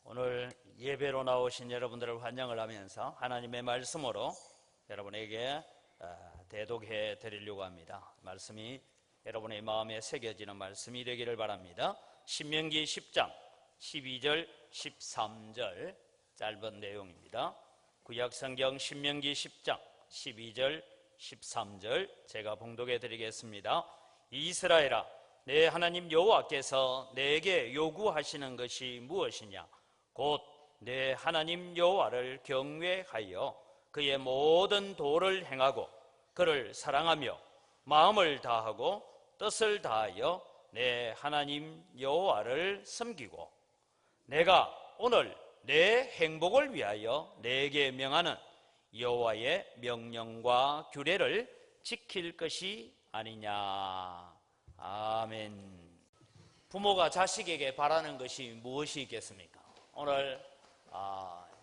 오늘 예배로 나오신 여러분들을 환영을 하면서 하나님의 말씀으로 여러분에게 대독해 드리려고 합니다. 말씀이 여러분의 마음에 새겨지는 말씀이 되기를 바랍니다. 신명기 10장 12절 13절 짧은 내용입니다. 구약성경 신명기 10장 12절 13절 제가 봉독해 드리겠습니다. 이스라엘아, 내 하나님 여호와께서 내게 요구하시는 것이 무엇이냐? 곧 내 하나님 여호와를 경외하여 그의 모든 도를 행하고 그를 사랑하며 마음을 다하고 뜻을 다하여 내 하나님 여호와를 섬기고 내가 오늘 내 행복을 위하여 내게 명하는 여호와의 명령과 규례를 지킬 것이 아니냐. 아멘. 부모가 자식에게 바라는 것이 무엇이 있겠습니까? 오늘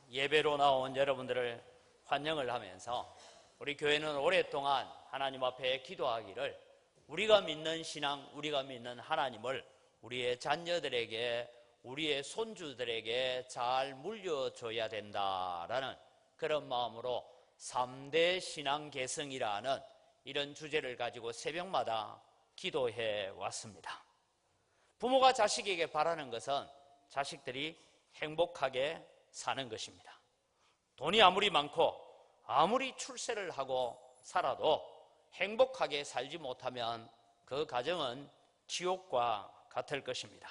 예배로 나온 여러분들을 환영을 하면서 우리 교회는 오랫동안 하나님 앞에 기도하기를 우리가 믿는 신앙, 우리가 믿는 하나님을 우리의 자녀들에게, 우리의 손주들에게 잘 물려줘야 된다라는 그런 마음으로 3대 신앙 계승이라는 이런 주제를 가지고 새벽마다 기도해 왔습니다. 부모가 자식에게 바라는 것은 자식들이 행복하게 사는 것입니다. 돈이 아무리 많고 아무리 출세를 하고 살아도 행복하게 살지 못하면 그 가정은 지옥과 같을 것입니다.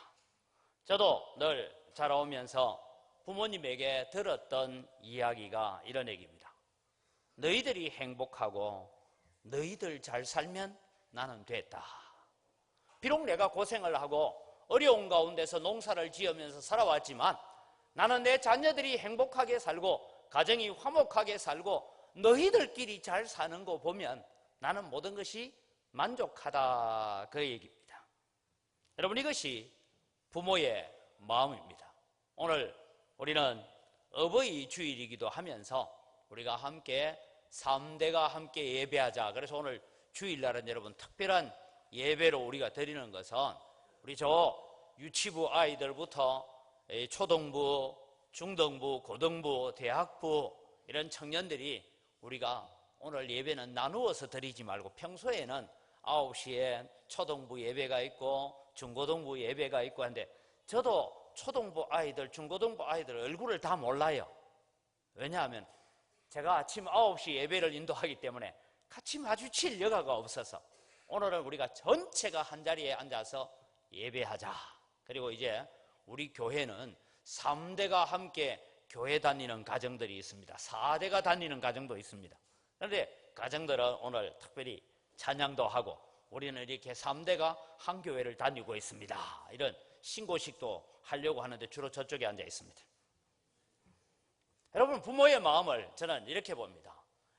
저도 늘 자라오면서 부모님에게 들었던 이야기가 이런 얘기입니다. 너희들이 행복하고 너희들 잘 살면 나는 됐다. 비록 내가 고생을 하고 어려운 가운데서 농사를 지으면서 살아왔지만 나는 내 자녀들이 행복하게 살고 가정이 화목하게 살고 너희들끼리 잘 사는 거 보면 나는 모든 것이 만족하다, 그 얘기입니다. 여러분, 이것이 부모의 마음입니다. 오늘 우리는 어버이 주일이기도 하면서 우리가 함께 3대가 함께 예배하자. 그래서 오늘 주일날은 여러분 특별한 예배로 우리가 드리는 것은 우리 저 유치부 아이들부터 초등부, 중등부, 고등부, 대학부 이런 청년들이 우리가 오늘 예배는 나누어서 드리지 말고 평소에는 9시에 초등부 예배가 있고 중고등부 예배가 있고 한데 저도 초등부 아이들, 중고등부 아이들 얼굴을 다 몰라요. 왜냐하면 제가 아침 9시 예배를 인도하기 때문에 같이 마주칠 여가가 없어서 오늘은 우리가 전체가 한자리에 앉아서 예배하자. 그리고 이제 우리 교회는 3대가 함께 교회 다니는 가정들이 있습니다. 4대가 다니는 가정도 있습니다. 그런데 가정들은 오늘 특별히 찬양도 하고 우리는 이렇게 3대가 한 교회를 다니고 있습니다. 이런 신고식도 하려고 하는데 주로 저쪽에 앉아 있습니다. 여러분, 부모의 마음을 저는 이렇게 봅니다.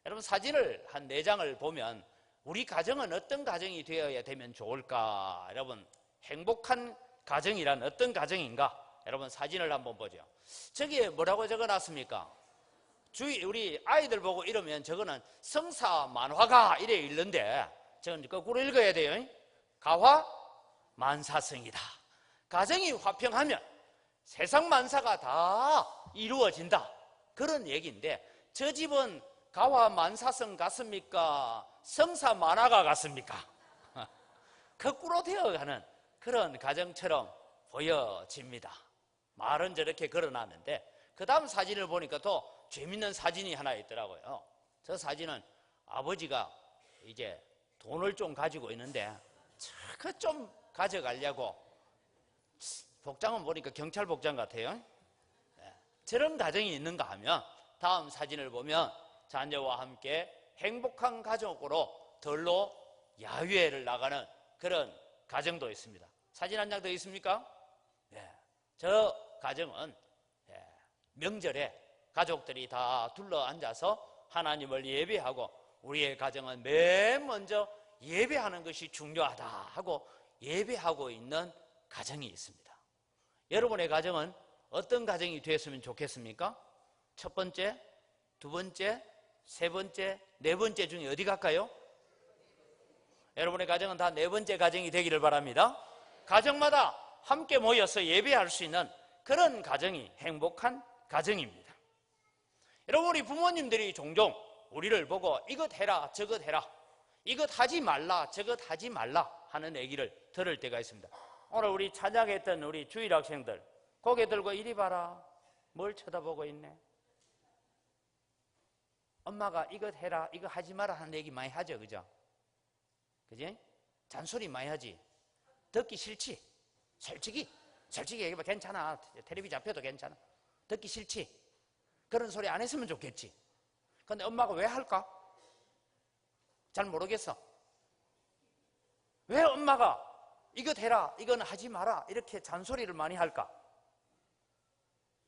여러분, 사진을 한 4장을 보면 우리 가정은 어떤 가정이 되어야 되면 좋을까? 여러분, 행복한 가정이란 어떤 가정인가? 여러분, 사진을 한번 보죠. 저기에 뭐라고 적어놨습니까? 우리 아이들 보고 이러면 저거는 성사 만화가 이래 읽는데 저건 거꾸로 읽어야 돼요. 가화 만사성이다. 가정이 화평하면 세상 만사가 다 이루어진다. 그런 얘기인데 저 집은 가화 만사성 같습니까? 성사 만화가 같습니까? 거꾸로 되어가는 그런 가정처럼 보여집니다. 말은 저렇게 걸어놨는데 그 다음 사진을 보니까 또 재밌는 사진이 하나 있더라고요. 저 사진은 아버지가 이제 돈을 좀 가지고 있는데 그 좀 가져가려고 복장은 보니까 경찰 복장 같아요. 저런 가정이 있는가 하면 다음 사진을 보면 자녀와 함께 행복한 가족으로 들로 야외를 나가는 그런 가정도 있습니다. 사진 한 장 더 있습니까? 저 가정은 명절에 가족들이 다 둘러앉아서 하나님을 예배하고 우리의 가정은 맨 먼저 예배하는 것이 중요하다 하고 예배하고 있는 가정이 있습니다. 여러분의 가정은 어떤 가정이 되었으면 좋겠습니까? 첫 번째, 두 번째, 세 번째, 네 번째 중에 어디 갈까요? 여러분의 가정은 다 네 번째 가정이 되기를 바랍니다. 가정마다 함께 모여서 예배할 수 있는 그런 가정이 행복한 가정입니다. 여러분, 우리 부모님들이 종종 우리를 보고 이것 해라 저것 해라, 이것 하지 말라 저것 하지 말라 하는 얘기를 들을 때가 있습니다. 오늘 우리 찬양했던 우리 주일 학생들 고개 들고 이리 봐라. 뭘 쳐다보고 있네. 엄마가 이것 해라 이거 하지 마라 하는 얘기 많이 하죠. 그죠? 그지? 잔소리 많이 하지. 듣기 싫지? 솔직히 얘기해봐. 괜찮아. 텔레비 잡혀도 괜찮아. 듣기 싫지? 그런 소리 안 했으면 좋겠지. 근데 엄마가 왜 할까? 잘 모르겠어. 왜 엄마가 이것 해라 이건 하지 마라 이렇게 잔소리를 많이 할까?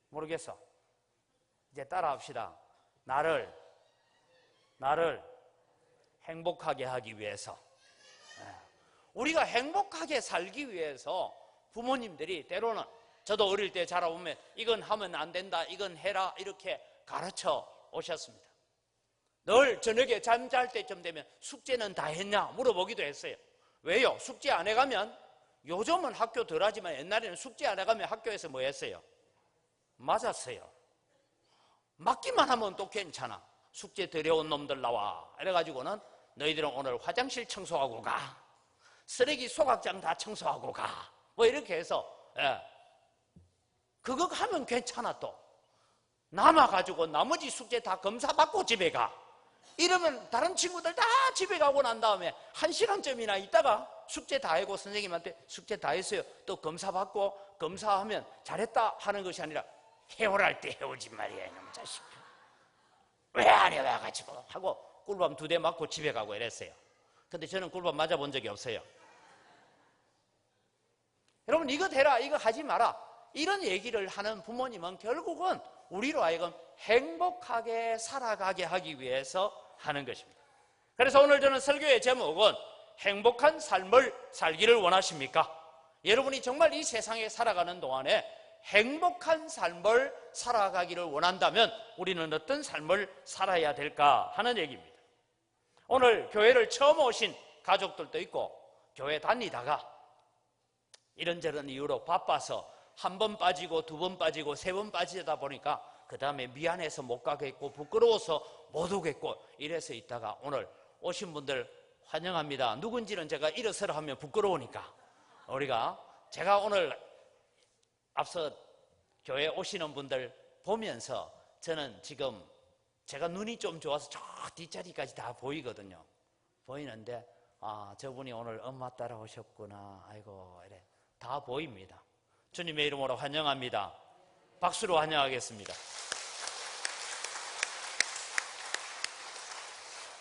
모르겠어. 이제 따라합시다. 나를 행복하게 하기 위해서, 우리가 행복하게 살기 위해서 부모님들이 때로는, 저도 어릴 때 자라보면 이건 하면 안 된다 이건 해라 이렇게 가르쳐 오셨습니다. 늘 저녁에 잠잘 때쯤 되면 숙제는 다 했냐 물어보기도 했어요. 왜요? 숙제 안 해가면, 요즘은 학교 덜 하지만 옛날에는 숙제 안 해가면 학교에서 뭐 했어요? 맞았어요. 맞기만 하면 또 괜찮아. 숙제 들여온 놈들 나와. 이래가지고는 너희들은 오늘 화장실 청소하고 가. 쓰레기 소각장 다 청소하고 가. 뭐 이렇게 해서, 그거 하면 괜찮아. 또 남아가지고 나머지 숙제 다 검사받고 집에 가. 이러면 다른 친구들 다 집에 가고 난 다음에 1시간쯤이나 있다가 숙제 다 하고 선생님한테 숙제 다 했어요. 또 검사받고, 검사하면 잘했다 하는 것이 아니라 해오랄 때 해오지 말이야 이놈 자식. 왜 안 해와가지고 하고 꿀밤 2대 맞고 집에 가고 이랬어요. 근데 저는 꿀밤 맞아본 적이 없어요. 여러분, 이거 해라 이거 하지 마라 이런 얘기를 하는 부모님은 결국은 우리로 하여금 행복하게 살아가게 하기 위해서 하는 것입니다. 그래서 오늘 저는 설교의 제목은 행복한 삶을 살기를 원하십니까? 여러분이 정말 이 세상에 살아가는 동안에 행복한 삶을 살아가기를 원한다면 우리는 어떤 삶을 살아야 될까 하는 얘기입니다. 오늘 교회를 처음 오신 가족들도 있고, 교회 다니다가 이런저런 이유로 바빠서 1번 빠지고 2번 빠지고 3번 빠지다 보니까 그 다음에 미안해서 못 가겠고 부끄러워서 못 오겠고 이래서 있다가 오늘 오신 분들 환영합니다. 누군지는 제가 일어서라 하면 부끄러우니까 제가 오늘 앞서 교회 오시는 분들 보면서 저는 지금 제가 눈이 좀 좋아서 저 뒷자리까지 다 보이거든요. 보이는데 저분이 오늘 엄마 따라 오셨구나. 아이고 이래 다 보입니다. 주님의 이름으로 환영합니다. 박수로 환영하겠습니다.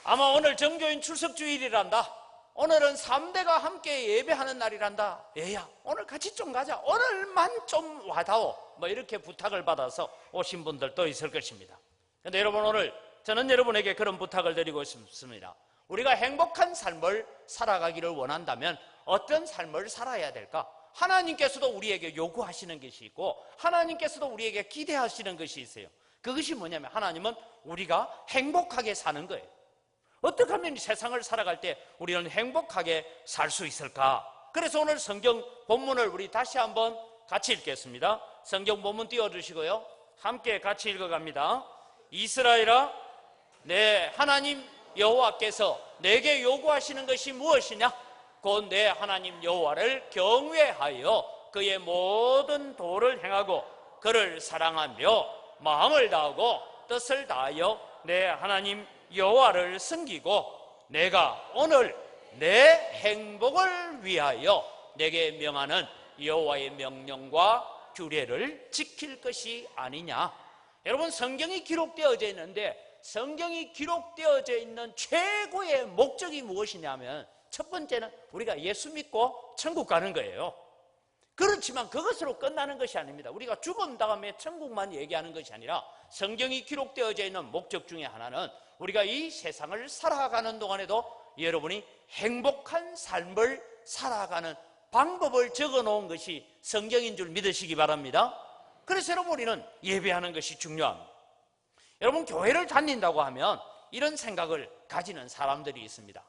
아마 오늘 정교인 출석주일이란다. 오늘은 3대가 함께 예배하는 날이란다. 얘야 오늘 같이 좀 가자. 오늘만 좀 와다오. 뭐 이렇게 부탁을 받아서 오신 분들도 있을 것입니다. 그런데 여러분, 오늘 저는 여러분에게 그런 부탁을 드리고 싶습니다. 우리가 행복한 삶을 살아가기를 원한다면 어떤 삶을 살아야 될까? 하나님께서도 우리에게 요구하시는 것이 있고 하나님께서도 우리에게 기대하시는 것이 있어요. 그것이 뭐냐면 하나님은 우리가 행복하게 사는 거예요. 어떻게 하면 세상을 살아갈 때 우리는 행복하게 살 수 있을까? 그래서 오늘 성경 본문을 우리 다시 한번 같이 읽겠습니다. 성경 본문 띄워주시고요. 함께 같이 읽어갑니다. 이스라엘아, 내 하나님 여호와께서 내게 요구하시는 것이 무엇이냐? 곧 내 하나님 여호와를 경외하여 그의 모든 도를 행하고 그를 사랑하며 마음을 다하고 뜻을 다하여 내 하나님 여호와를 섬기고 내가 오늘 내 행복을 위하여 내게 명하는 여호와의 명령과 규례를 지킬 것이 아니냐. 여러분, 성경이 기록되어져 있는데 성경이 기록되어져 있는 최고의 목적이 무엇이냐면 첫 번째는 우리가 예수 믿고 천국 가는 거예요. 그렇지만 그것으로 끝나는 것이 아닙니다. 우리가 죽은 다음에 천국만 얘기하는 것이 아니라 성경이 기록되어져 있는 목적 중에 하나는 우리가 이 세상을 살아가는 동안에도 여러분이 행복한 삶을 살아가는 방법을 적어놓은 것이 성경인 줄 믿으시기 바랍니다. 그래서 여러분, 우리는 예배하는 것이 중요합니다. 여러분, 교회를 다닌다고 하면 이런 생각을 가지는 사람들이 있습니다.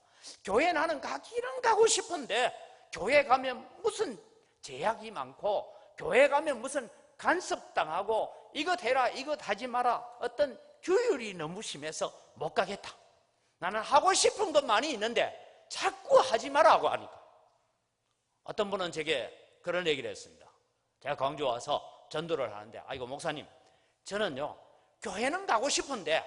교회 나는 가기는 가고 싶은데 교회 가면 무슨 제약이 많고 교회 가면 무슨 간섭당하고 이것 해라 이것 하지 마라 어떤 규율이 너무 심해서 못 가겠다. 나는 하고 싶은 것 많이 있는데 자꾸 하지 마라고 하니까. 어떤 분은 제게 그런 얘기를 했습니다. 제가 광주 와서 전도를 하는데, 아이고 목사님, 저는요 교회는 가고 싶은데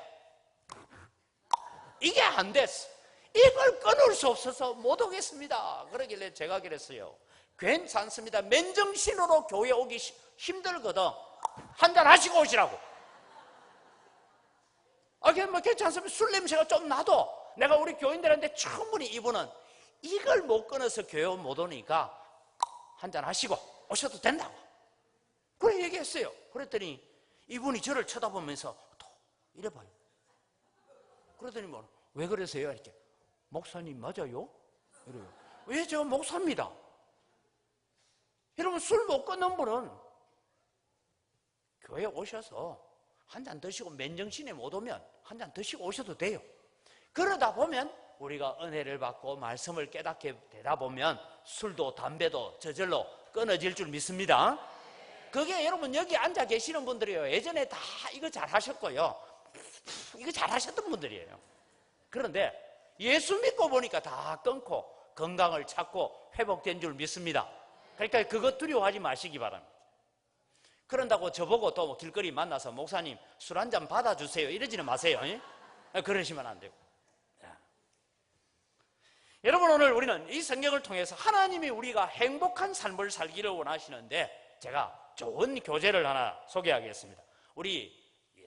이게 안 됐어. 이걸 끊을 수 없어서 못 오겠습니다. 그러길래 제가 그랬어요. 괜찮습니다. 맨정신으로 교회 오기 힘들거든. 한잔 하시고 오시라고. 뭐 괜찮습니다. 술 냄새가 좀 나도 내가 우리 교인들한테 충분히 이분은 이걸 못 끊어서 교회 못 오니까 한잔 하시고 오셔도 된다고 그래 얘기했어요. 그랬더니 이분이 저를 쳐다보면서 또 이래 봐요. 그러더니 뭐 왜 그러세요? 이렇게 목사님 맞아요? 이래요. 왜? 저 목사입니다. 여러분 술 못 끊는 분은 교회 오셔서 한 잔 드시고 맨정신에 못 오면 한 잔 드시고 오셔도 돼요. 그러다 보면 우리가 은혜를 받고 말씀을 깨닫게 되다 보면 술도 담배도 저절로 끊어질 줄 믿습니다. 그게 여러분 여기 앉아 계시는 분들이에요. 예전에 다 이거 잘 하셨고요. 이거 잘 하셨던 분들이에요. 그런데 예수 믿고 보니까 다 끊고 건강을 찾고 회복된 줄 믿습니다. 그러니까 그것 두려워하지 마시기 바랍니다. 그런다고 저보고 또 길거리 만나서 목사님 술 한 잔 받아주세요 이러지는 마세요. 그러시면 안 되고. 여러분 오늘 우리는 이 성경을 통해서 하나님이 우리가 행복한 삶을 살기를 원하시는데 제가 좋은 교재를 하나 소개하겠습니다. 우리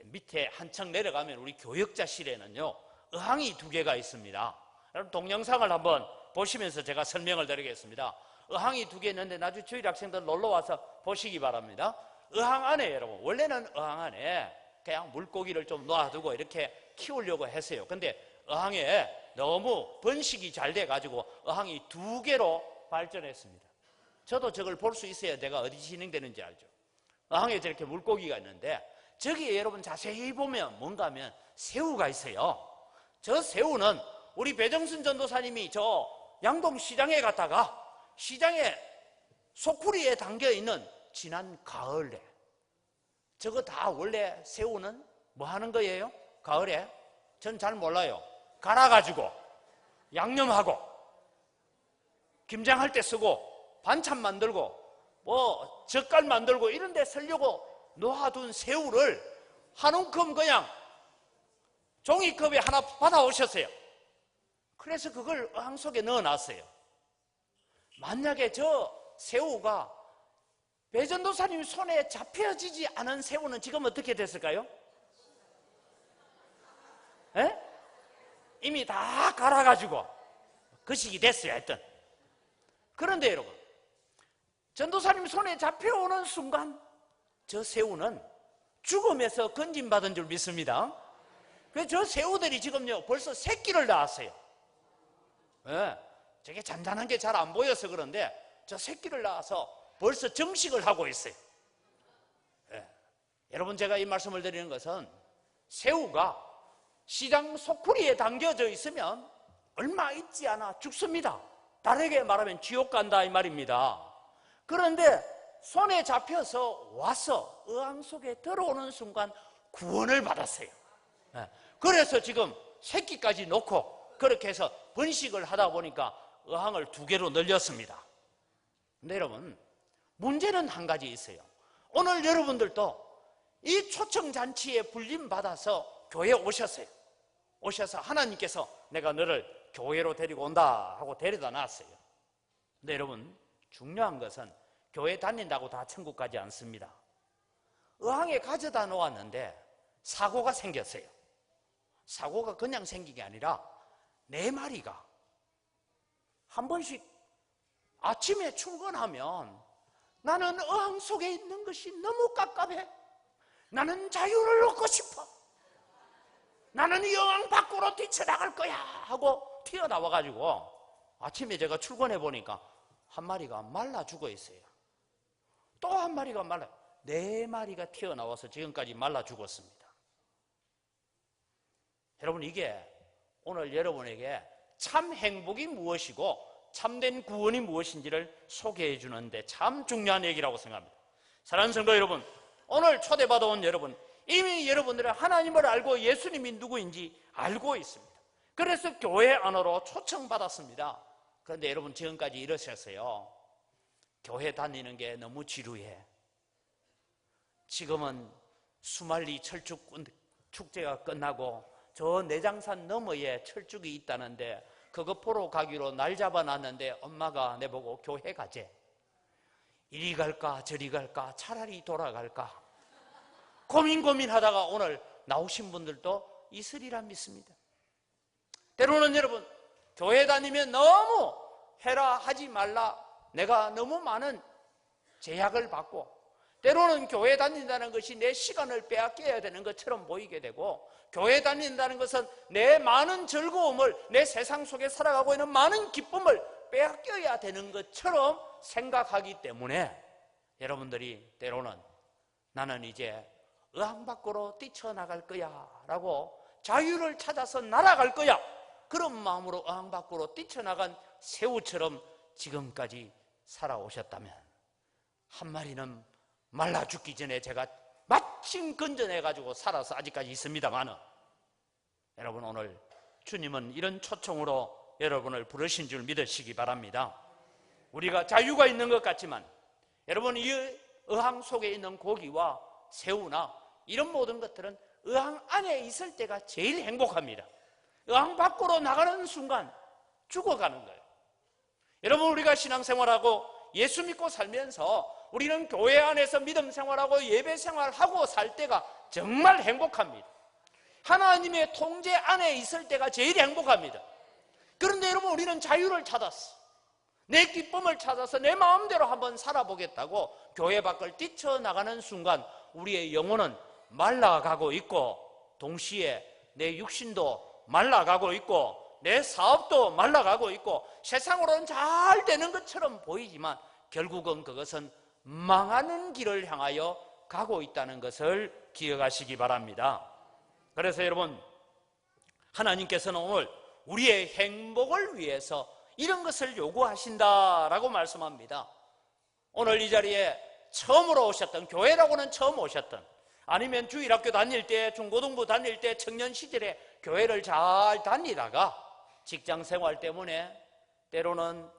밑에 한층 내려가면 우리 교역자실에는요 의항이 2개가 있습니다. 여러분 동영상을 한번 보시면서 제가 설명을 드리겠습니다. 의항이 2개 있는데 나중에 주일 학생들 놀러와서 보시기 바랍니다. 의항 안에 여러분 원래는 의항 안에 그냥 물고기를 좀 놔두고 이렇게 키우려고 했어요. 근데 의항에 너무 번식이 잘 돼가지고 의항이 2개로 발전했습니다. 저도 저걸 볼 수 있어야 내가 어디 진행되는지 알죠. 의항에 저렇게 물고기가 있는데 저기에 여러분 자세히 보면 뭔가 하면 새우가 있어요. 저 새우는 우리 배정순 전도사님이 저 양동시장에 갔다가 시장에 소쿠리에 담겨있는 지난 가을에 저거 다 원래 새우는 뭐 하는 거예요? 가을에? 전 잘 몰라요. 갈아가지고 양념하고 김장할 때 쓰고 반찬 만들고 뭐 젓갈 만들고 이런 데 쓰려고 놓아둔 새우를 한 움큼 그냥 종이컵에 하나 받아오셨어요. 그래서 그걸 의항 속에 넣어놨어요. 만약에 저 새우가 배전도사님 손에 잡혀지지 않은 새우는 지금 어떻게 됐을까요? 에? 이미 다 갈아가지고 그 시기 됐어요. 하여튼 그런데 여러분 전도사님 손에 잡혀오는 순간 저 새우는 죽음에서 건진받은 줄 믿습니다. 그래서 저 새우들이 지금요 벌써 새끼를 낳았어요. 예, 저게 잔잔한 게 잘 안 보여서 그런데 저 새끼를 낳아서 벌써 정식을 하고 있어요. 예. 여러분 제가 이 말씀을 드리는 것은 새우가 시장 소쿠리에 담겨져 있으면 얼마 있지 않아 죽습니다. 다르게 말하면 지옥 간다 이 말입니다. 그런데 손에 잡혀서 와서 의항 속에 들어오는 순간 구원을 받았어요. 예. 그래서 지금 새끼까지 놓고 그렇게 해서 번식을 하다 보니까 의항을 2개로 늘렸습니다. 근데 여러분 문제는 한 가지 있어요. 오늘 여러분들도 이 초청잔치에 불림받아서 교회에 오셨어요. 오셔서 하나님께서 내가 너를 교회로 데리고 온다 하고 데려다 놨어요. 근데 여러분 중요한 것은 교회 다닌다고 다 천국 가지 않습니다. 의항에 가져다 놓았는데 사고가 생겼어요. 사고가 그냥 생긴 게 아니라 4마리가 한 번씩 아침에 출근하면 나는 의항 속에 있는 것이 너무 깝깝해. 나는 자유를 얻고 싶어. 나는 이 의항 밖으로 뛰쳐나갈 거야 하고 튀어나와가지고 아침에 제가 출근해 보니까 한 마리가 말라 죽어 있어요. 또 한 마리가 말라 4마리가 튀어나와서 지금까지 말라 죽었습니다. 여러분 이게 오늘 여러분에게 참 행복이 무엇이고 참된 구원이 무엇인지를 소개해 주는데 참 중요한 얘기라고 생각합니다. 사랑하는 성도 여러분, 오늘 초대받아온 여러분, 이미 여러분들은 하나님을 알고 예수님이 누구인지 알고 있습니다. 그래서 교회 안으로 초청받았습니다. 그런데 여러분 지금까지 이러셨어요. 교회 다니는 게 너무 지루해. 지금은 수말리 철쭉 축제가 끝나고 저 내장산 너머에 철쭉이 있다는데 그거 보러 가기로 날 잡아놨는데 엄마가 내보고 교회 가재. 이리 갈까 저리 갈까 차라리 돌아갈까 고민하다가 오늘 나오신 분들도 있으리라 믿습니다. 때로는 여러분 교회 다니면 너무 해라 하지 말라 내가 너무 많은 제약을 받고 때로는 교회 다닌다는 것이 내 시간을 빼앗겨야 되는 것처럼 보이게 되고 교회 다닌다는 것은 내 많은 즐거움을 내 세상 속에 살아가고 있는 많은 기쁨을 빼앗겨야 되는 것처럼 생각하기 때문에 여러분들이 때로는 나는 이제 의왕 밖으로 뛰쳐나갈 거야 라고 자유를 찾아서 날아갈 거야 그런 마음으로 의왕 밖으로 뛰쳐나간 새우처럼 지금까지 살아오셨다면 한 마리는 말라 죽기 전에 제가 마침 건져내가지고 살아서 아직까지 있습니다만 여러분 오늘 주님은 이런 초청으로 여러분을 부르신 줄 믿으시기 바랍니다. 우리가 자유가 있는 것 같지만 여러분 이 의왕 속에 있는 고기와 새우나 이런 모든 것들은 의왕 안에 있을 때가 제일 행복합니다. 의왕 밖으로 나가는 순간 죽어가는 거예요. 여러분 우리가 신앙생활하고 예수 믿고 살면서 우리는 교회 안에서 믿음 생활하고 예배 생활하고 살 때가 정말 행복합니다. 하나님의 통제 안에 있을 때가 제일 행복합니다. 그런데 여러분 우리는 자유를 찾았어. 내 기쁨을 찾아서 내 마음대로 한번 살아보겠다고 교회 밖을 뛰쳐나가는 순간 우리의 영혼은 말라가고 있고 동시에 내 육신도 말라가고 있고 내 사업도 말라가고 있고 세상으로는 잘 되는 것처럼 보이지만 결국은 그것은 망하는 길을 향하여 가고 있다는 것을 기억하시기 바랍니다. 그래서 여러분 하나님께서는 오늘 우리의 행복을 위해서 이런 것을 요구하신다라고 말씀합니다. 오늘 이 자리에 처음으로 오셨던 교회라고는 처음 오셨던 아니면 주일학교 다닐 때 중고등부 다닐 때 청년 시절에 교회를 잘 다니다가 직장 생활 때문에 때로는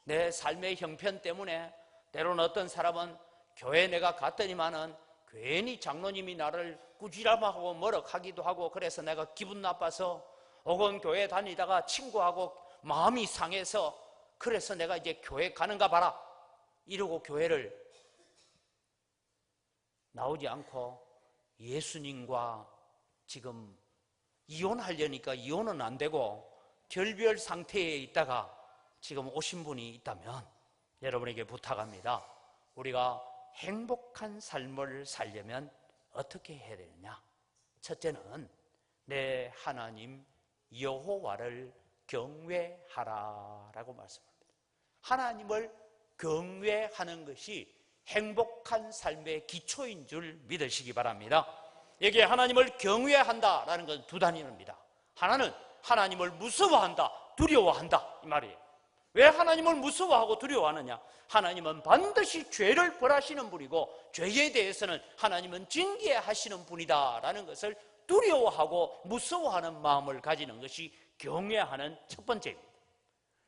내 삶의 형편 때문에 때로는 어떤 사람은 교회 내가 갔더니만은 괜히 장로님이 나를 꾸지람하고 뭐럭하기도 하고 그래서 내가 기분 나빠서 혹은 교회 다니다가 친구하고 마음이 상해서 그래서 내가 이제 교회 가는가 봐라 이러고 교회를 나오지 않고 예수님과 지금 이혼하려니까 이혼은 안 되고 결별 상태에 있다가 지금 오신 분이 있다면 여러분에게 부탁합니다. 우리가 행복한 삶을 살려면 어떻게 해야 되느냐? 첫째는 내 하나님 여호와를 경외하라라고 말씀합니다. 하나님을 경외하는 것이 행복한 삶의 기초인 줄 믿으시기 바랍니다. 여기에 하나님을 경외한다라는 것은 두 단위입니다. 하나는 하나님을 무서워한다, 두려워한다 이 말이에요. 왜 하나님을 무서워하고 두려워하느냐? 하나님은 반드시 죄를 벌하시는 분이고 죄에 대해서는 하나님은 징계하시는 분이다라는 것을 두려워하고 무서워하는 마음을 가지는 것이 경외하는 첫 번째입니다.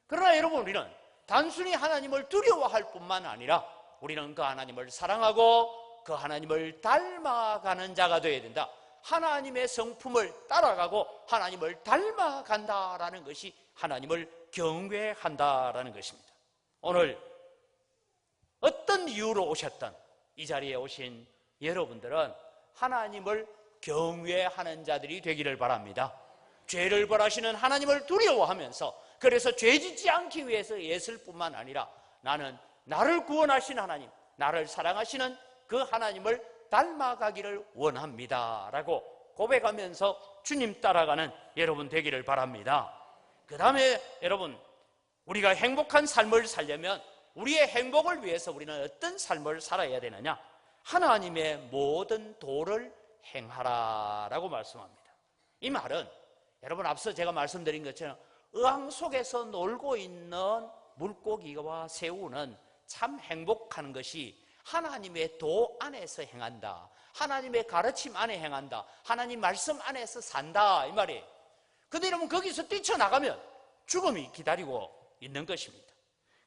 그러나 여러분 우리는 단순히 하나님을 두려워할 뿐만 아니라 우리는 그 하나님을 사랑하고 그 하나님을 닮아가는 자가 되어야 된다. 하나님의 성품을 따라가고 하나님을 닮아간다라는 것이 하나님을 경외한다라는 것입니다. 오늘 어떤 이유로 오셨던 이 자리에 오신 여러분들은 하나님을 경외하는 자들이 되기를 바랍니다. 죄를 벌하시는 하나님을 두려워하면서 그래서 죄짓지 않기 위해서 애쓸 뿐만 아니라 나는 나를 구원하신 하나님, 나를 사랑하시는 그 하나님을 닮아가기를 원합니다 라고 고백하면서 주님 따라가는 여러분 되기를 바랍니다. 그 다음에 여러분 우리가 행복한 삶을 살려면 우리의 행복을 위해서 우리는 어떤 삶을 살아야 되느냐? 하나님의 모든 도를 행하라 라고 말씀합니다. 이 말은 여러분 앞서 제가 말씀드린 것처럼 의왕 속에서 놀고 있는 물고기와 새우는 참 행복한 것이 하나님의 도 안에서 행한다. 하나님의 가르침 안에 행한다. 하나님 말씀 안에서 산다 이 말이에요. 근데 여러분 거기서 뛰쳐나가면 죽음이 기다리고 있는 것입니다.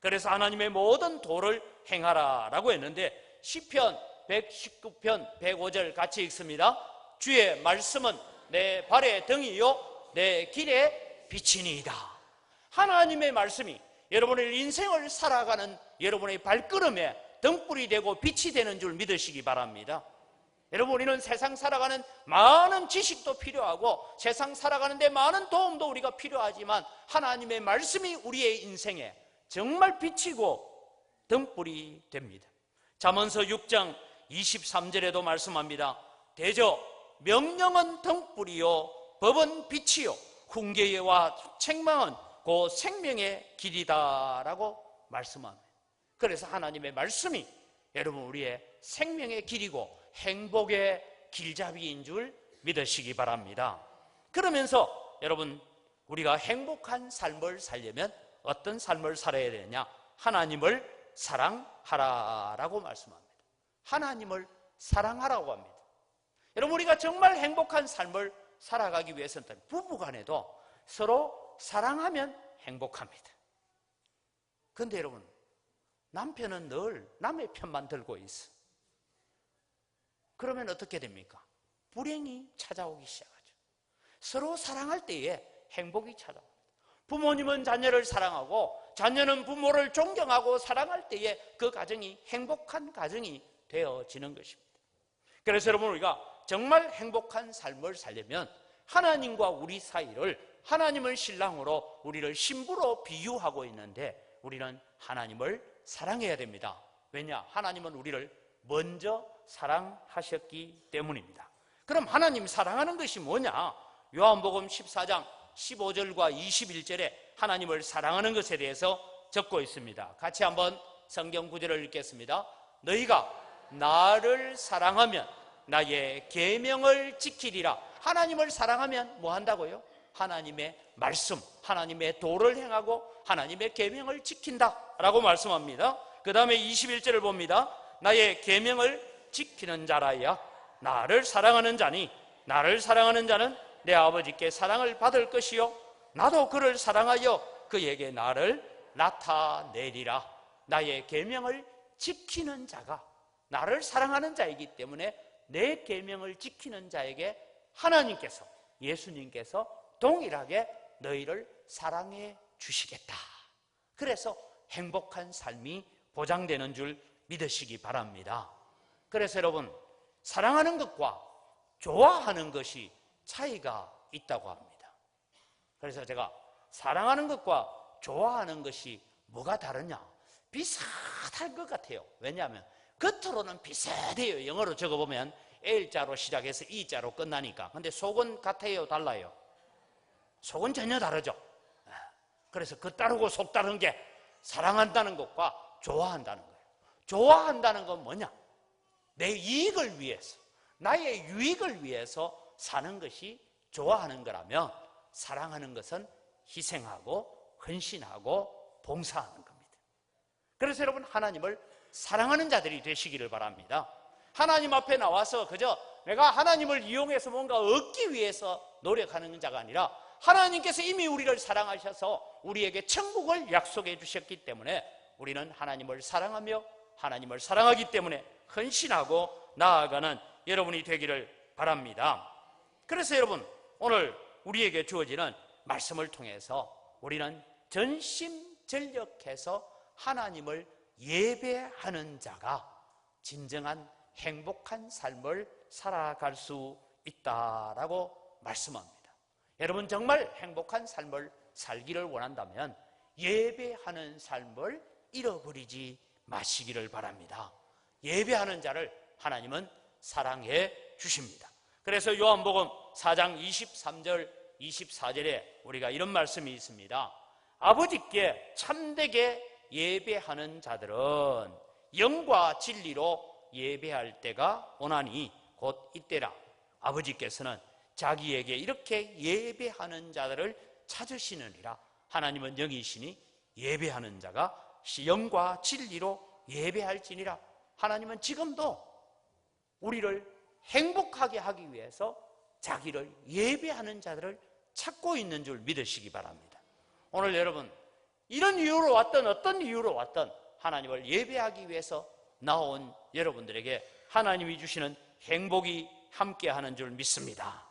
그래서 하나님의 모든 도를 행하라 라고 했는데 시편 119편 105절 같이 읽습니다. 주의 말씀은 내 발의 등이요 내 길의 빛이니이다. 하나님의 말씀이 여러분의 인생을 살아가는 여러분의 발걸음에 등불이 되고 빛이 되는 줄 믿으시기 바랍니다. 여러분 우리는 세상 살아가는 많은 지식도 필요하고 세상 살아가는데 많은 도움도 우리가 필요하지만 하나님의 말씀이 우리의 인생에 정말 빛이고 등불이 됩니다. 잠언서 6장 23절에도 말씀합니다. 대저 명령은 등불이요 법은 빛이요 훈계와 책망은 그 생명의 길이다 라고 말씀합니다. 그래서 하나님의 말씀이 여러분 우리의 생명의 길이고 행복의 길잡이인 줄 믿으시기 바랍니다. 그러면서 여러분 우리가 행복한 삶을 살려면 어떤 삶을 살아야 되느냐? 하나님을 사랑하라라고 말씀합니다. 하나님을 사랑하라고 합니다. 여러분 우리가 정말 행복한 삶을 살아가기 위해서는 부부간에도 서로 사랑하면 행복합니다. 그런데 여러분 남편은 늘 남의 편만 들고 있어. 그러면 어떻게 됩니까? 불행이 찾아오기 시작하죠. 서로 사랑할 때에 행복이 찾아옵니다. 부모님은 자녀를 사랑하고 자녀는 부모를 존경하고 사랑할 때에 그 가정이 행복한 가정이 되어지는 것입니다. 그래서 여러분 우리가 정말 행복한 삶을 살려면 하나님과 우리 사이를 하나님을 신랑으로 우리를 신부로 비유하고 있는데 우리는 하나님을 사랑해야 됩니다. 왜냐? 하나님은 우리를 먼저 사랑하셨기 때문입니다. 그럼 하나님 사랑하는 것이 뭐냐? 요한복음 14장 15절과 21절에 하나님을 사랑하는 것에 대해서 적고 있습니다. 같이 한번 성경 구절을 읽겠습니다. 너희가 나를 사랑하면 나의 계명을 지키리라. 하나님을 사랑하면 뭐 한다고요? 하나님의 말씀, 하나님의 도를 행하고 하나님의 계명을 지킨다라고 말씀합니다. 그 다음에 21절을 봅니다. 나의 계명을 지키는 자라야 나를 사랑하는 자니 나를 사랑하는 자는 내 아버지께 사랑을 받을 것이요 나도 그를 사랑하여 그에게 나를 나타내리라. 나의 계명을 지키는 자가 나를 사랑하는 자이기 때문에 내 계명을 지키는 자에게 하나님께서 예수님께서 동일하게 너희를 사랑해 주시겠다. 그래서 행복한 삶이 보장되는 줄 믿으시기 바랍니다. 그래서 여러분 사랑하는 것과 좋아하는 것이 차이가 있다고 합니다. 그래서 제가 사랑하는 것과 좋아하는 것이 뭐가 다르냐? 비슷할 것 같아요. 왜냐하면 겉으로는 비슷해요. 영어로 적어보면 L자로 시작해서 E자로 끝나니까. 근데 속은 같아요? 달라요? 속은 전혀 다르죠. 그래서 겉 다르고 속 다른 게 사랑한다는 것과 좋아한다는 거예요. 좋아한다는 건 뭐냐? 내 이익을 위해서, 나의 유익을 위해서 사는 것이 좋아하는 거라면 사랑하는 것은 희생하고 헌신하고 봉사하는 겁니다. 그래서 여러분 하나님을 사랑하는 자들이 되시기를 바랍니다. 하나님 앞에 나와서 그저 내가 하나님을 이용해서 뭔가 얻기 위해서 노력하는 자가 아니라 하나님께서 이미 우리를 사랑하셔서 우리에게 천국을 약속해 주셨기 때문에 우리는 하나님을 사랑하며 하나님을 사랑하기 때문에 헌신하고 나아가는 여러분이 되기를 바랍니다. 그래서 여러분 오늘 우리에게 주어지는 말씀을 통해서 우리는 전심전력해서 하나님을 예배하는 자가 진정한 행복한 삶을 살아갈 수 있다라고 말씀합니다. 여러분 정말 행복한 삶을 살기를 원한다면 예배하는 삶을 잃어버리지 마시기를 바랍니다. 예배하는 자를 하나님은 사랑해 주십니다. 그래서 요한복음 4장 23절 24절에 우리가 이런 말씀이 있습니다. 아버지께 참되게 예배하는 자들은 영과 진리로 예배할 때가 오나니 곧 이때라. 아버지께서는 자기에게 이렇게 예배하는 자들을 찾으시느니라. 하나님은 영이시니 예배하는 자가 영과 진리로 예배할지니라. 하나님은 지금도 우리를 행복하게 하기 위해서 자기를 예배하는 자들을 찾고 있는 줄 믿으시기 바랍니다. 오늘 여러분, 이런 이유로 왔던 어떤 이유로 왔던 하나님을 예배하기 위해서 나온 여러분들에게 하나님이 주시는 행복이 함께하는 줄 믿습니다.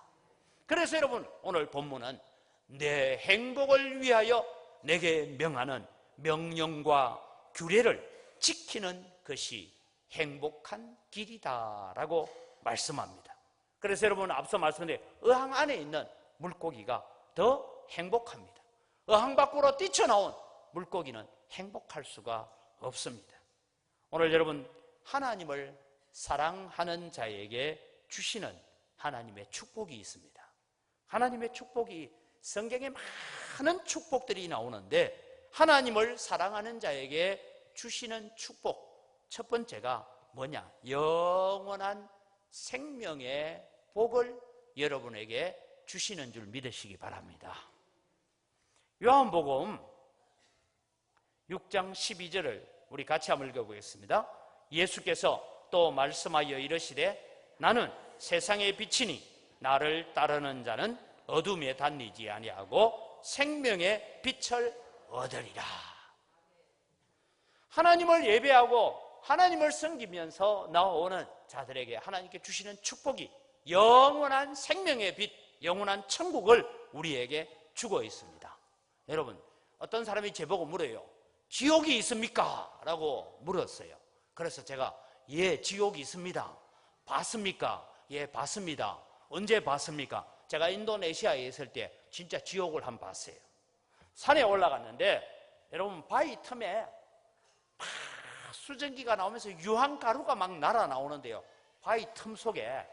그래서 여러분, 오늘 본문은 내 행복을 위하여 내게 명하는 명령과 규례를 지키는 것이 행복한 길이다라고 말씀합니다. 그래서 여러분, 앞서 말씀드린 어항 안에 있는 물고기가 더 행복합니다. 어항 밖으로 뛰쳐나온 물고기는 행복할 수가 없습니다. 오늘 여러분, 하나님을 사랑하는 자에게 주시는 하나님의 축복이 있습니다. 하나님의 축복이, 성경에 많은 축복들이 나오는데 하나님을 사랑하는 자에게 주시는 축복, 첫 번째가 뭐냐? 영원한 생명의 복을 여러분에게 주시는 줄 믿으시기 바랍니다. 요한복음 6장 12절을 우리 같이 한번 읽어보겠습니다. 예수께서 또 말씀하여 이르시되 나는 세상의 빛이니 나를 따르는 자는 어둠에 다니지 아니하고 생명의 빛을 얻으리라. 하나님을 예배하고 하나님을 섬기면서 나오는 자들에게 하나님께 주시는 축복이 영원한 생명의 빛, 영원한 천국을 우리에게 주고 있습니다. 여러분, 어떤 사람이 제보고 물어요. 지옥이 있습니까? 라고 물었어요. 그래서 제가 예, 지옥이 있습니다. 봤습니까? 예, 봤습니다. 언제 봤습니까? 제가 인도네시아에 있을 때 진짜 지옥을 한번 봤어요. 산에 올라갔는데 여러분, 바위 틈에 막 수증기가 나오면서 유황가루가 막 날아 나오는데요, 바위 틈 속에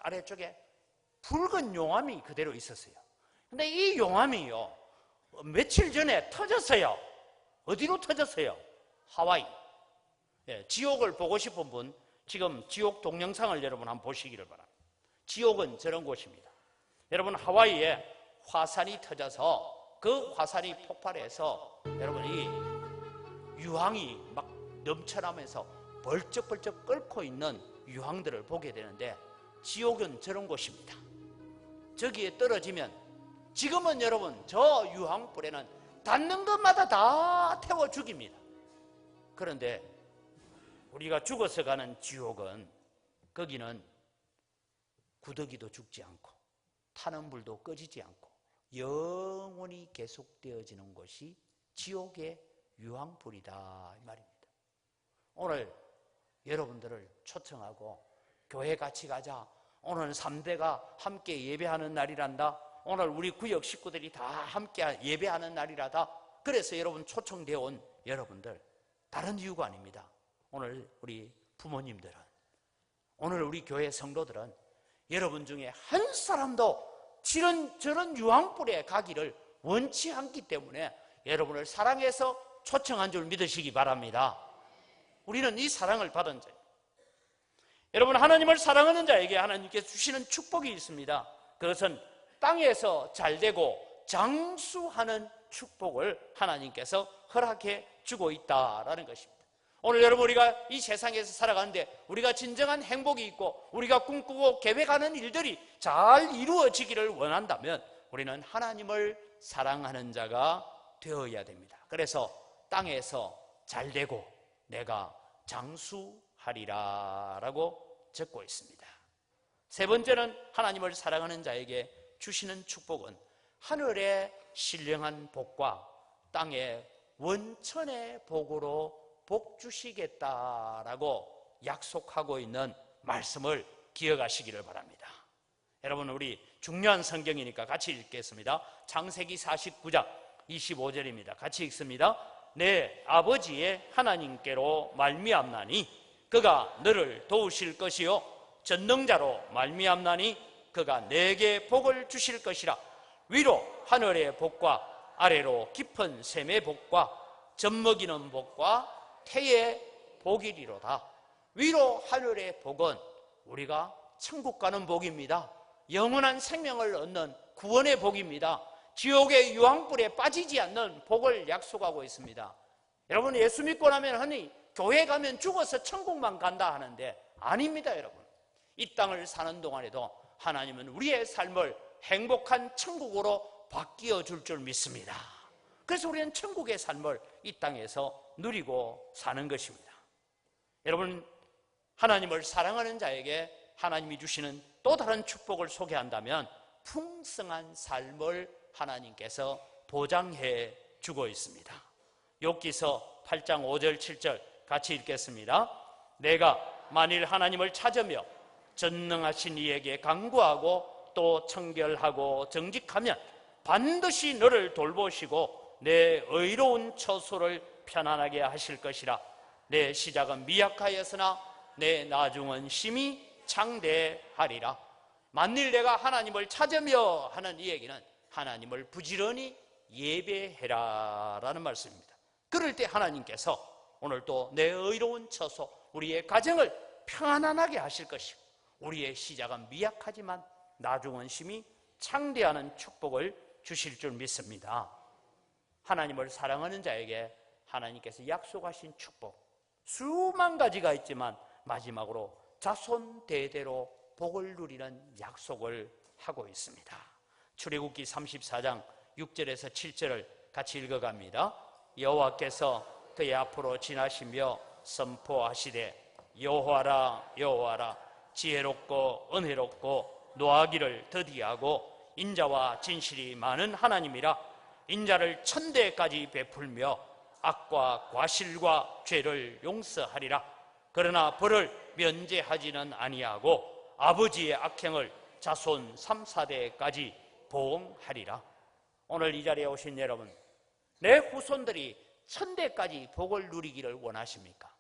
아래쪽에 붉은 용암이 그대로 있었어요. 근데 이 용암이요, 며칠 전에 터졌어요. 어디로 터졌어요? 하와이. 예, 지옥을 보고 싶은 분, 지금 지옥 동영상을 여러분 한번 보시기를 바랍니다. 지옥은 저런 곳입니다. 여러분, 하와이에 화산이 터져서 그 화산이 폭발해서 여러분, 이 유황이 막 넘쳐나면서 벌쩍벌쩍 끓고 있는 유황들을 보게 되는데, 지옥은 저런 곳입니다. 저기에 떨어지면 지금은 여러분, 저 유황불에는 닿는 것마다 다 태워 죽입니다. 그런데 우리가 죽어서 가는 지옥은, 거기는 구더기도 죽지 않고 타는 불도 꺼지지 않고 영원히 계속되어지는 것이 지옥의 유황불이다, 이 말입니다. 오늘 여러분들을 초청하고 교회 같이 가자, 오늘 3대가 함께 예배하는 날이란다, 오늘 우리 구역 식구들이 다 함께 예배하는 날이라다, 그래서 여러분 초청되어 온 여러분들, 다른 이유가 아닙니다. 오늘 우리 부모님들은, 오늘 우리 교회 성도들은 여러분 중에 한 사람도 저런 유황불에 가기를 원치 않기 때문에 여러분을 사랑해서 초청한 줄 믿으시기 바랍니다. 우리는 이 사랑을 받은 자예요. 여러분, 하나님을 사랑하는 자에게 하나님께서 주시는 축복이 있습니다. 그것은 땅에서 잘되고 장수하는 축복을 하나님께서 허락해 주고 있다라는 것입니다. 오늘 여러분, 우리가 이 세상에서 살아가는데 우리가 진정한 행복이 있고 우리가 꿈꾸고 계획하는 일들이 잘 이루어지기를 원한다면 우리는 하나님을 사랑하는 자가 되어야 됩니다. 그래서 땅에서 잘되고 내가 장수하리라 라고 적고 있습니다. 세 번째는 하나님을 사랑하는 자에게 주시는 축복은 하늘의 신령한 복과 땅의 원천의 복으로 복 주시겠다라고 약속하고 있는 말씀을 기억하시기를 바랍니다. 여러분, 우리 중요한 성경이니까 같이 읽겠습니다. 창세기 49장 25절입니다. 같이 읽습니다. 내 아버지의 하나님께로 말미암나니 그가 너를 도우실 것이요 전능자로 말미암나니 그가 내게 복을 주실 것이라. 위로 하늘의 복과 아래로 깊은 샘의 복과 젖먹이는 복과 태의 복이리로다. 위로 하늘의 복은 우리가 천국 가는 복입니다. 영원한 생명을 얻는 구원의 복입니다. 지옥의 유황불에 빠지지 않는 복을 약속하고 있습니다. 여러분, 예수 믿고 나면 흔히 교회 가면 죽어서 천국만 간다 하는데 아닙니다, 여러분. 이 땅을 사는 동안에도 하나님은 우리의 삶을 행복한 천국으로 바뀌어 줄 줄 믿습니다. 그래서 우리는 천국의 삶을 이 땅에서 누리고 사는 것입니다. 여러분, 하나님을 사랑하는 자에게 하나님이 주시는 또 다른 축복을 소개한다면 풍성한 삶을 하나님께서 보장해 주고 있습니다. 욥기서 8장 5절 7절 같이 읽겠습니다. 내가 만일 하나님을 찾으며 전능하신 이에게 간구하고 또 청결하고 정직하면 반드시 너를 돌보시고 내 의로운 처소를 편안하게 하실 것이라. 내 시작은 미약하였으나 내 나중은 심히 창대하리라. 만일 내가 하나님을 찾으며 하는 이 얘기는 하나님을 부지런히 예배해라 라는 말씀입니다. 그럴 때 하나님께서 오늘 또 내 의로운 처소, 우리의 가정을 편안하게 하실 것이고 우리의 시작은 미약하지만 나중은 심히 창대하는 축복을 주실 줄 믿습니다. 하나님을 사랑하는 자에게 하나님께서 약속하신 축복 수만 가지가 있지만 마지막으로 자손 대대로 복을 누리는 약속을 하고 있습니다. 출애굽기 34장 6절에서 7절을 같이 읽어갑니다. 여호와께서 그의 앞으로 지나시며 선포하시되 여호와라 여호와라 지혜롭고 은혜롭고 노하기를 더디하고 인자와 진실이 많은 하나님이라. 인자를 천대까지 베풀며 악과 과실과 죄를 용서하리라. 그러나 벌을 면제하지는 아니하고 아버지의 악행을 자손 3, 4대까지 보응하리라. 오늘 이 자리에 오신 여러분, 내 후손들이 천대까지 복을 누리기를 원하십니까?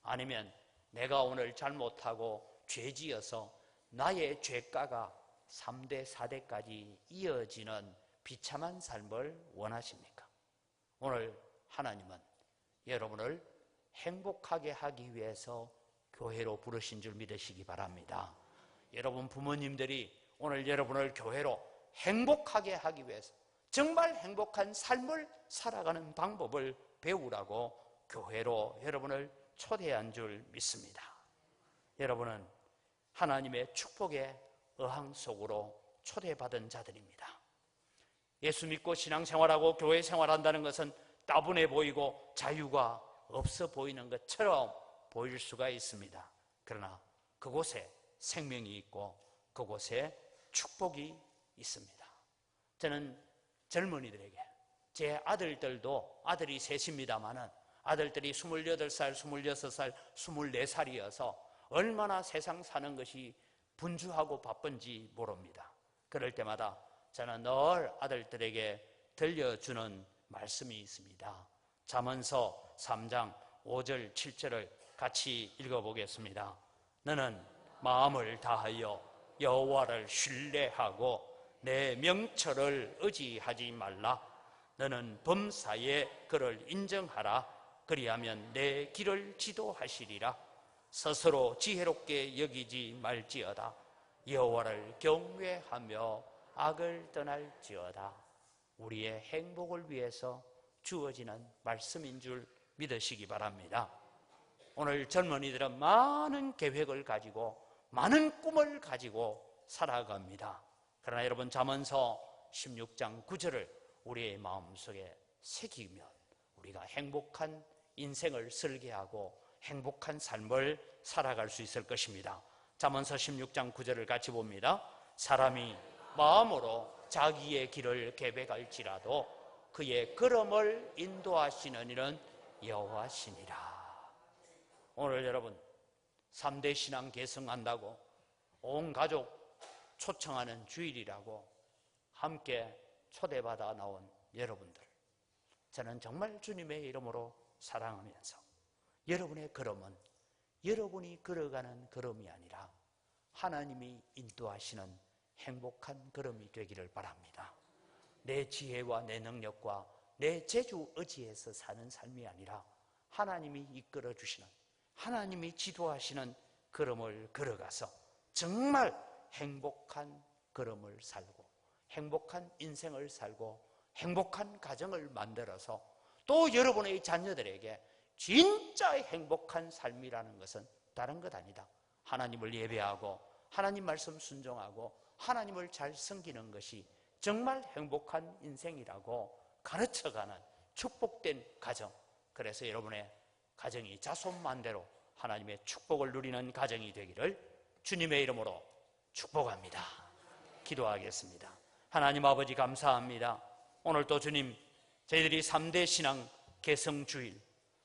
아니면 내가 오늘 잘못하고 죄지어서 나의 죄가가 3대, 4대까지 이어지는 비참한 삶을 원하십니까? 오늘 하나님은 여러분을 행복하게 하기 위해서 교회로 부르신 줄 믿으시기 바랍니다. 여러분 부모님들이 오늘 여러분을 교회로 행복하게 하기 위해서 정말 행복한 삶을 살아가는 방법을 배우라고 교회로 여러분을 초대한 줄 믿습니다. 여러분은 하나님의 축복의 어항 속으로 초대받은 자들입니다. 예수 믿고 신앙생활하고 교회 생활한다는 것은 따분해 보이고 자유가 없어 보이는 것처럼 보일 수가 있습니다. 그러나 그곳에 생명이 있고 그곳에 축복이 있습니다. 저는 젊은이들에게, 제 아들들도 아들이 셋입니다마는 아들들이 28살, 26살, 24살이어서 얼마나 세상 사는 것이 분주하고 바쁜지 모릅니다. 그럴 때마다 저는 늘 아들들에게 들려주는 말씀이 있습니다. 잠언서 3장 5절 7절을 같이 읽어보겠습니다. 너는 마음을 다하여 여호와를 신뢰하고 내 명철을 의지하지 말라. 너는 범사에 그를 인정하라. 그리하면 내 길을 지도하시리라. 스스로 지혜롭게 여기지 말지어다. 여호와를 경외하며 악을 떠날지어다. 우리의 행복을 위해서 주어지는 말씀인 줄 믿으시기 바랍니다. 오늘 젊은이들은 많은 계획을 가지고 많은 꿈을 가지고 살아갑니다. 그러나 여러분, 잠언서 16장 9절을 우리의 마음속에 새기면 우리가 행복한 인생을 설계하고 행복한 삶을 살아갈 수 있을 것입니다. 잠언서 16장 9절을 같이 봅니다. 사람이 마음으로 자기의 길을 계획할지라도 그의 걸음을 인도하시는 이는 여호와시니라. 오늘 여러분 3대 신앙 계승한다고 온 가족 초청하는 주일이라고 함께 초대받아 나온 여러분들, 저는 정말 주님의 이름으로 사랑하면서 여러분의 걸음은 여러분이 걸어가는 걸음이 아니라 하나님이 인도하시는 행복한 걸음이 되기를 바랍니다. 내 지혜와 내 능력과 내 재주 의지에서 사는 삶이 아니라 하나님이 이끌어 주시는, 하나님이 지도하시는 걸음을 걸어가서 정말 행복한 걸음을 살고 행복한 인생을 살고 행복한 가정을 만들어서 또 여러분의 자녀들에게 진짜 행복한 삶이라는 것은 다른 것 아니다. 하나님을 예배하고 하나님 말씀 순종하고 하나님을 잘 섬기는 것이 정말 행복한 인생이라고 가르쳐가는 축복된 가정. 그래서 여러분의 가정이 자손만대로 하나님의 축복을 누리는 가정이 되기를 주님의 이름으로 축복합니다. 기도하겠습니다. 하나님 아버지 감사합니다. 오늘 또 주님, 저희들이 3대 신앙 개성주일,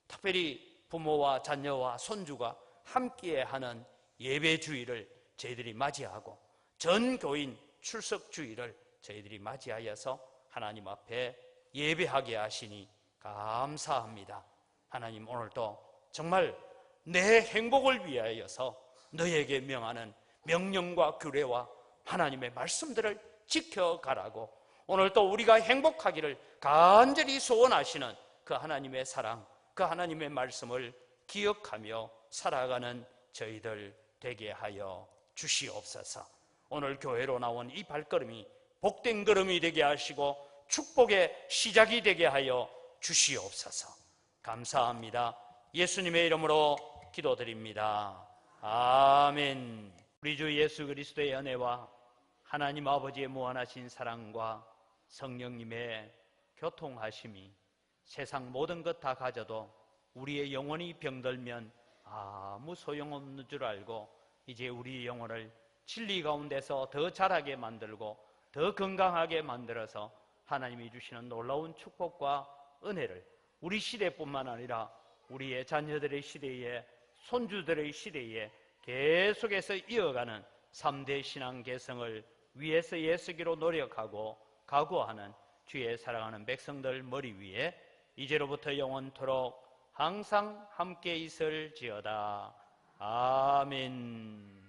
특별히 부모와 자녀와 손주가 함께하는 예배주일을 저희들이 맞이하고 전 교인 출석주일을 저희들이 맞이하여서 하나님 앞에 예배하게 하시니 감사합니다. 하나님, 오늘도 정말 내 행복을 위하여서 너에게 명하는 명령과 규례와 하나님의 말씀들을 지켜가라고, 오늘 또 우리가 행복하기를 간절히 소원하시는 그 하나님의 사랑, 그 하나님의 말씀을 기억하며 살아가는 저희들 되게 하여 주시옵소서. 오늘 교회로 나온 이 발걸음이 복된 걸음이 되게 하시고 축복의 시작이 되게 하여 주시옵소서. 감사합니다. 예수님의 이름으로 기도드립니다. 아멘. 우리 주 예수 그리스도의 은혜와 하나님 아버지의 무한하신 사랑과 성령님의 교통하심이 세상 모든 것 다 가져도 우리의 영혼이 병들면 아무 소용없는 줄 알고 이제 우리 영혼을 진리 가운데서 더 자라게 만들고 더 건강하게 만들어서 하나님이 주시는 놀라운 축복과 은혜를 우리 시대뿐만 아니라 우리의 자녀들의 시대에, 손주들의 시대에 계속해서 이어가는 3대 신앙 개성을 위해서 예수기로 노력하고 각오하는 주의 사랑하는 백성들 머리 위에 이제로부터 영원토록 항상 함께 있을지어다. 아멘.